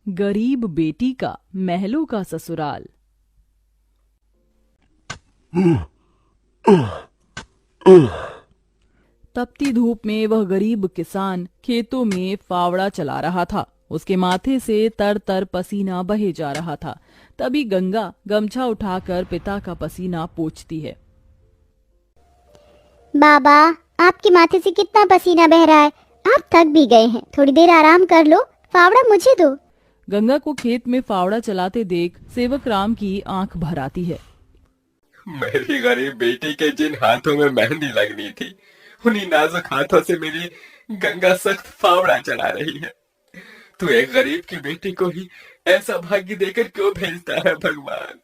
गरीब बेटी का महलों का ससुराल। तपती धूप में वह गरीब किसान खेतों में फावड़ा चला रहा था। उसके माथे से तर तर पसीना बहे जा रहा था। तभी गंगा गमछा उठाकर पिता का पसीना पोंछती है। बाबा, आपके माथे से कितना पसीना बह रहा है। आप थक भी गए हैं, थोड़ी देर आराम कर लो। फावड़ा मुझे दो। गंगा को खेत में फावड़ा चलाते देख सेवक राम की आंख भर आती है। मेरी गरीब बेटी के जिन हाथों में मेहंदी लगनी थी, उन्हीं नाजुक हाथों से मेरी गंगा सख्त फावड़ा चला रही है। तू एक गरीब की बेटी को ही ऐसा भाग्य देकर क्यों भेजता है भगवान?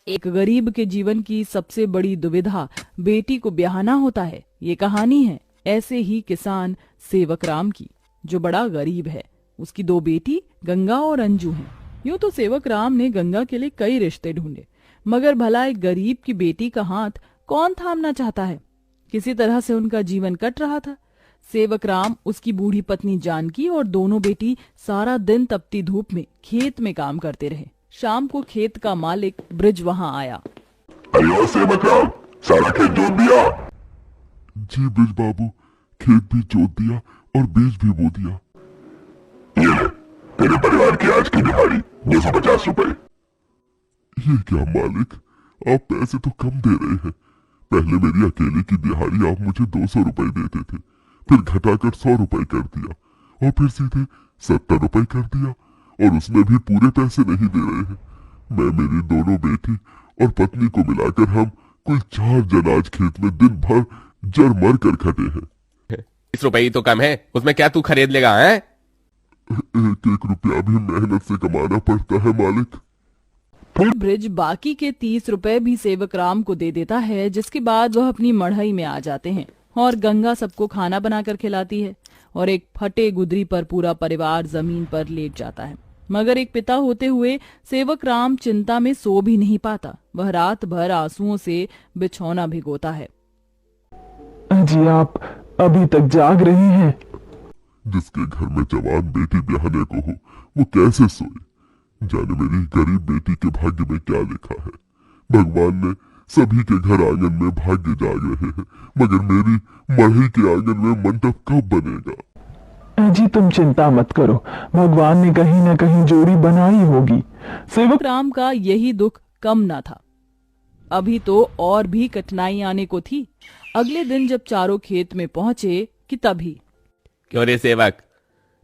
एक गरीब के जीवन की सबसे बड़ी दुविधा बेटी को ब्याहना होता है। ये कहानी है ऐसे ही किसान सेवक राम की, जो बड़ा गरीब है। उसकी दो बेटी गंगा और अंजू हैं। यूं तो सेवक राम ने गंगा के लिए कई रिश्ते ढूंढे, मगर भला एक गरीब की बेटी का हाथ कौन थामना चाहता है। किसी तरह से उनका जीवन कट रहा था। सेवक राम, उसकी बूढ़ी पत्नी जानकी और दोनों बेटी सारा दिन तपती धूप में खेत में काम करते रहे। शाम को खेत का मालिक ब्रिज वहां आया। अयो सेवक राम, सारा खेत जोत दिया? जी ब्रिज बाबू, खेत भी जोत दिया और बीज भी बो दिया। ये ले, तेरे परिवार की आज की दिहाड़ी 250 रुपए। ये क्या मालिक, आप पैसे तो कम दे रहे हैं। पहले मेरी अकेले की दिहाड़ी आप मुझे 200 रुपए देते थे, फिर घटाकर 100 रुपए कर दिया और फिर सीधे 70 रुपए कर दिया, और उसमें भी पूरे पैसे नहीं दे रहे हैं। मैं, मेरी दोनों बेटी और पत्नी को मिलाकर हम कुल 4 जन आज खेत में दिन भर जड़ मर कर खटे हैं। 20 रुपए ही तो कम है, उसमें क्या तू खरीद लेगा? है एक एक रुपया भी मेहनत से कमाना पड़ता है मालिक। ब्रिज बाकी के 30 रुपए भी सेवक राम को दे देता है, जिसके बाद वह अपनी मढ़ई में आ जाते हैं और गंगा सबको खाना बनाकर खिलाती है और एक फटे गुदरी पर पूरा परिवार जमीन पर लेट जाता है। मगर एक पिता होते हुए सेवक राम चिंता में सो भी नहीं पाता। वह रात भर आंसुओं से बिछौना भिगोता है। जी, आप अभी तक जाग रही हैं? जिसके घर में जवान बेटी ब्याहने को हो, वो कैसे सोए? जाने मेरी गरीब बेटी के भाग्य में क्या लिखा है। भगवान ने सभी के घर आंगन में भाग्य जाग रहे हैं, मगर मेरी मढ़ई के आंगन में मंडप कब बनेगा? जी, तुम चिंता मत करो, भगवान ने कहीं न कहीं जोड़ी बनाई होगी। सेवक राम का यही दुख कम न था। अभी तो और भी कठिनाई आने को थी। अगले दिन जब चारों खेत में पहुंचे कि तभी। क्यों रे सेवक,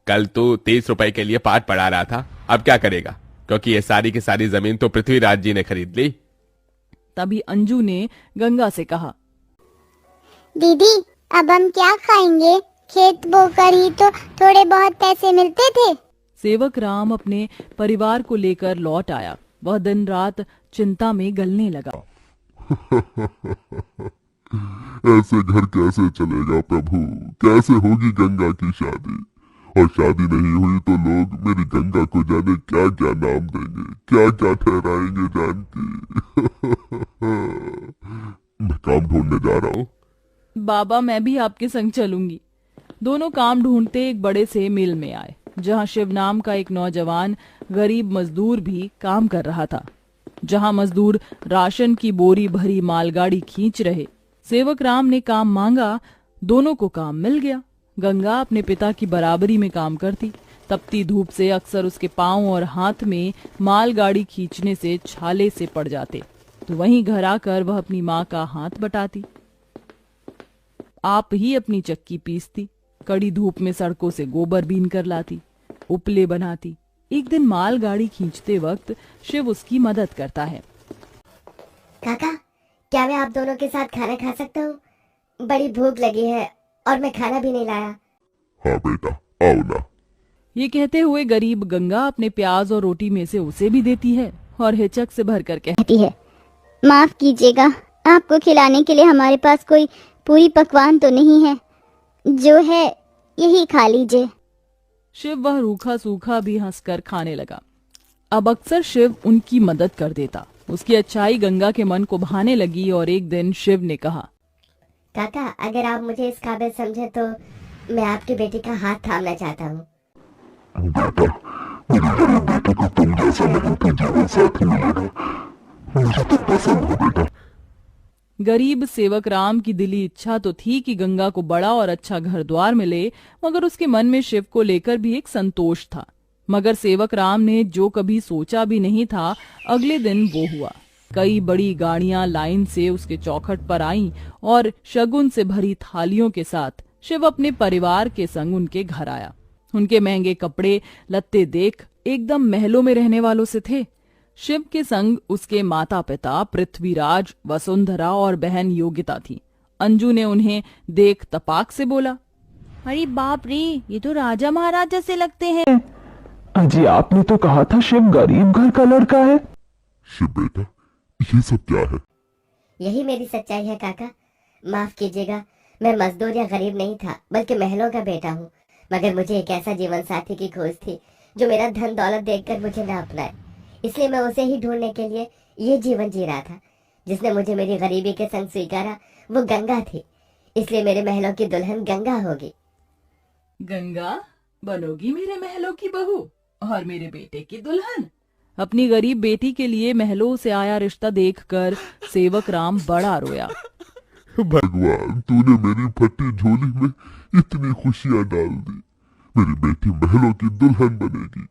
कल तू 30 रुपए के लिए पाठ पढ़ा रहा था, अब क्या करेगा? क्योंकि ये सारी की सारी जमीन तो पृथ्वीराज जी ने खरीद ली। तभी अंजू ने गंगा से कहा, दीदी, अब हम क्या खाएंगे? खेत बोकर ही तो थोड़े बहुत पैसे मिलते थे। सेवक राम अपने परिवार को लेकर लौट आया। वह दिन रात चिंता में गलने लगा। ऐसे घर कैसे चलेगा प्रभु? कैसे होगी गंगा की शादी? और शादी नहीं हुई तो लोग मेरी गंगा को जाने क्या क्या नाम देंगे, क्या क्या ठहराएंगे जानकी। मैं काम ढूंढने जा रहा हूँ। बाबा, मैं भी आपके संग चलूंगी। दोनों काम ढूंढते एक बड़े से मिल में आए, जहां शिव नाम का एक नौजवान गरीब मजदूर भी काम कर रहा था। जहां मजदूर राशन की बोरी भरी मालगाड़ी खींच रहे। सेवक राम ने काम मांगा, दोनों को काम मिल गया। गंगा अपने पिता की बराबरी में काम करती। तपती धूप से अक्सर उसके पांव और हाथ में मालगाड़ी खींचने से छाले से पड़ जाते, तो वहीं घर आकर वह अपनी माँ का हाथ बटाती। आप ही अपनी चक्की पीसती, कड़ी धूप में सड़कों से गोबर बीन कर लाती, उपले बनाती। एक दिन मालगाड़ी खींचते वक्त शिव उसकी मदद करता है। काका, क्या मैं आप दोनों के साथ खाना खा सकता हूँ? बड़ी भूख लगी है और मैं खाना भी नहीं लाया। हाँ बेटा, आओ ना। ये कहते हुए गरीब गंगा अपने प्याज और रोटी में से उसे भी देती है और हिचक से भर कर कहती है, माफ कीजिएगा, आपको खिलाने के लिए हमारे पास कोई पूरी पकवान तो नहीं है। जो है यही खा लीजिए। शिव वह रूखा सूखा भी हंसकर खाने लगा। अब अक्सर शिव उनकी मदद कर देता। उसकी अच्छाई गंगा के मन को भाने लगी और एक दिन शिव ने कहा, काका, अगर आप मुझे इस काबिल समझे तो मैं आपकी बेटी का हाथ थामना चाहता हूँ। बेटा, मेरी गरीब बेटी को तुम जैसा मेहनती जीवन साथी मिलेगा, मुझे तो पसंद हो बेटा। गरीब सेवक राम की दिली इच्छा तो थी कि गंगा को बड़ा और अच्छा घर द्वार मिले, मगर उसके मन में शिव को लेकर भी एक संतोष था। मगर सेवक राम ने जो कभी सोचा भी नहीं था, अगले दिन वो हुआ। कई बड़ी गाड़ियां लाइन से उसके चौखट पर आईं और शगुन से भरी थालियों के साथ शिव अपने परिवार के संग उनके घर आया। उनके महंगे कपड़े लत्ते देख एकदम महलों में रहने वालों से थे। शिव के संग उसके माता पिता पृथ्वीराज, वसुंधरा और बहन योगिता थी। अंजू ने उन्हें देख तपाक से बोला, अरे बाप रे, ये तो राजा महाराजा से लगते हैं। अजी आपने तो कहा था शिव गरीब घर का लड़का है। शिव बेटा, ये सब क्या है? यही मेरी सच्चाई है काका। माफ कीजिएगा, मैं मजदूर या गरीब नहीं था, बल्कि महलों का बेटा हूँ। मगर मुझे एक ऐसा जीवन साथी की खोज थी जो मेरा धन दौलत देखकर मुझे न अपनाए, इसलिए मैं उसे ही ढूंढने के लिए ये जीवन जी रहा था। जिसने मुझे मेरी गरीबी के संग स्वीकारा वो गंगा थी, इसलिए मेरे महलों की दुल्हन गंगा होगी। गंगा बनोगी मेरे महलों की बहू और मेरे बेटे की दुल्हन। अपनी गरीब बेटी के लिए महलों से आया रिश्ता देखकर सेवक राम बड़ा रोया। भगवान, तूने मेरी फटी झोली में इतनी खुशियां डाल दी। मेरी बेटी महलों की दुल्हन बनेगी।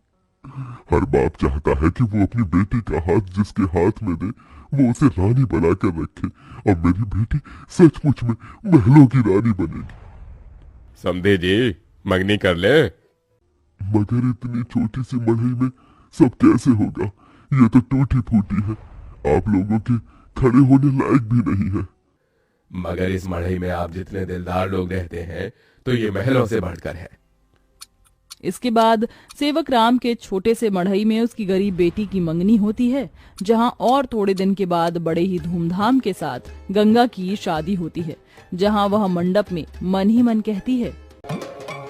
हर बाप चाहता है कि वो अपनी बेटी का हाथ जिसके हाथ में दे वो उसे रानी बनाकर रखे, और मेरी बेटी सचमुच में महलों की रानी बनेगी। समझे जी, मंगनी कर ले। मगर इतनी छोटी सी मढ़ई में सब कैसे होगा? ये तो टूटी फूटी है, आप लोगों के खड़े होने लायक भी नहीं है। मगर इस मढ़ई में आप जितने दिलदार लोग रहते हैं तो ये महलों से बढ़कर है। इसके बाद सेवक राम के छोटे से मढ़ई में उसकी गरीब बेटी की मंगनी होती है, जहां और थोड़े दिन के बाद बड़े ही धूमधाम के साथ गंगा की शादी होती है, जहां वह मंडप में मन ही मन कहती है,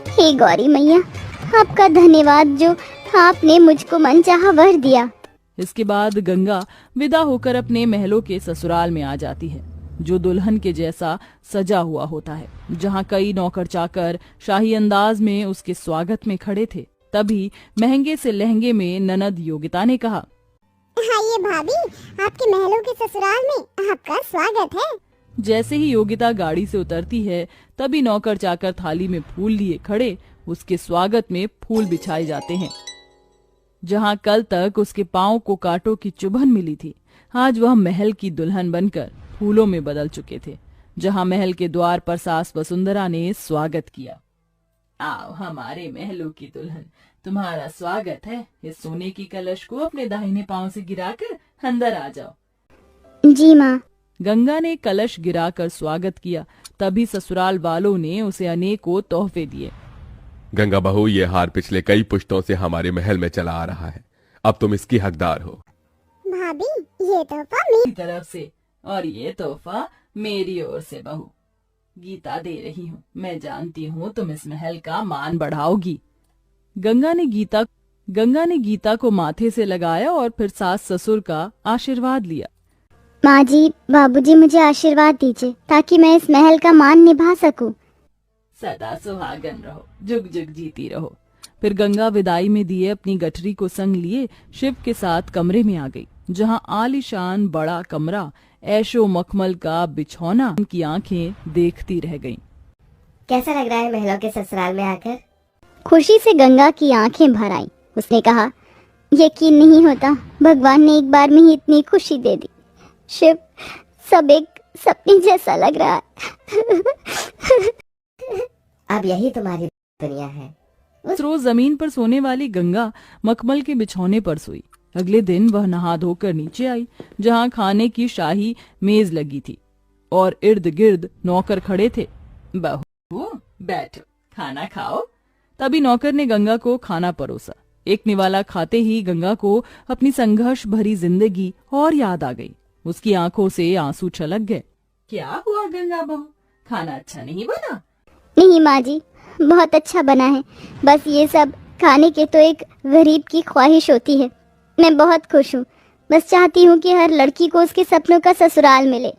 हे गौरी मैया, आपका धन्यवाद जो आपने मुझको मनचाहा वर दिया। इसके बाद गंगा विदा होकर अपने महलों के ससुराल में आ जाती है, जो दुल्हन के जैसा सजा हुआ होता है, जहां कई नौकर चाकर शाही अंदाज में उसके स्वागत में खड़े थे। तभी महंगे से लहंगे में ननद योगिता ने कहा, आइए भाभी, आपके महलों के ससुराल में आपका स्वागत है। जैसे ही योगिता गाड़ी से उतरती है, तभी नौकर चाकर थाली में फूल लिए खड़े उसके स्वागत में फूल बिछाए जाते हैं। जहां कल तक उसके पांव को कांटों की चुभन मिली थी, आज वह महल की दुल्हन बनकर फूलों में बदल चुके थे। जहां महल के द्वार पर सास वसुंधरा ने स्वागत किया। आओ हमारे महलों की दुल्हन, तुम्हारा स्वागत है। इस सोने की कलश को अपने दाहिने पांव से गिराकर अंदर आ जाओ। जी माँ। गंगा ने कलश गिराकर स्वागत किया। तभी ससुराल वालों ने उसे अनेकों तोहफे दिए। गंगा बहू, ये हार पिछले कई पुश्तों से हमारे महल में चला आ रहा है, अब तुम इसकी हकदार हो। भाभी, ये तोहफा मेरी तरफ से और ये तोहफा मेरी ओर से बहू। गीता दे रही हूँ, मैं जानती हूँ तुम इस महल का मान बढ़ाओगी। गंगा ने गीता को माथे से लगाया और फिर सास ससुर का आशीर्वाद लिया। माँ जी, बाबूजी मुझे आशीर्वाद दीजिए ताकि मैं इस महल का मान निभा सकूं। सदा सुहागन रहो, जुग जुग जीती रहो। फिर गंगा विदाई में दिए अपनी गठरी को संग लिए शिव के साथ कमरे में आ गई, जहाँ आलीशान बड़ा कमरा, ऐशो मखमल का बिछौना, उनकी आंखें देखती रह गईं। कैसा लग रहा है महलों के ससुराल में आकर? खुशी से गंगा की आंखें भर आईं। उसने कहा, यकीन नहीं होता, भगवान ने एक बार में ही इतनी खुशी दे दी। शिव, सब एक सपने जैसा लग रहा है। अब यही तुम्हारी दुनिया है। रोज जमीन पर सोने वाली गंगा मखमल के बिछौने पर सोई। अगले दिन वह नहा धोकर नीचे आई, जहाँ खाने की शाही मेज लगी थी और इर्द गिर्द नौकर खड़े थे। बहू बैठो, खाना खाओ। तभी नौकर ने गंगा को खाना परोसा। एक निवाला खाते ही गंगा को अपनी संघर्ष भरी जिंदगी और याद आ गई। उसकी आंखों से आंसू छलक गए। क्या हुआ गंगा बहू, खाना अच्छा नहीं बना? नहीं माँ जी, बहुत अच्छा बना है। बस ये सब खाने के तो एक गरीब की ख्वाहिश होती है। मैं बहुत खुश हूँ। बस चाहती हूँ कि हर लड़की को उसके सपनों का ससुराल मिले,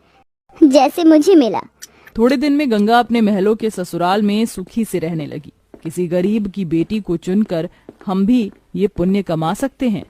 जैसे मुझे मिला। थोड़े दिन में गंगा अपने महलों के ससुराल में सुखी से रहने लगी। किसी गरीब की बेटी को चुनकर हम भी ये पुण्य कमा सकते हैं।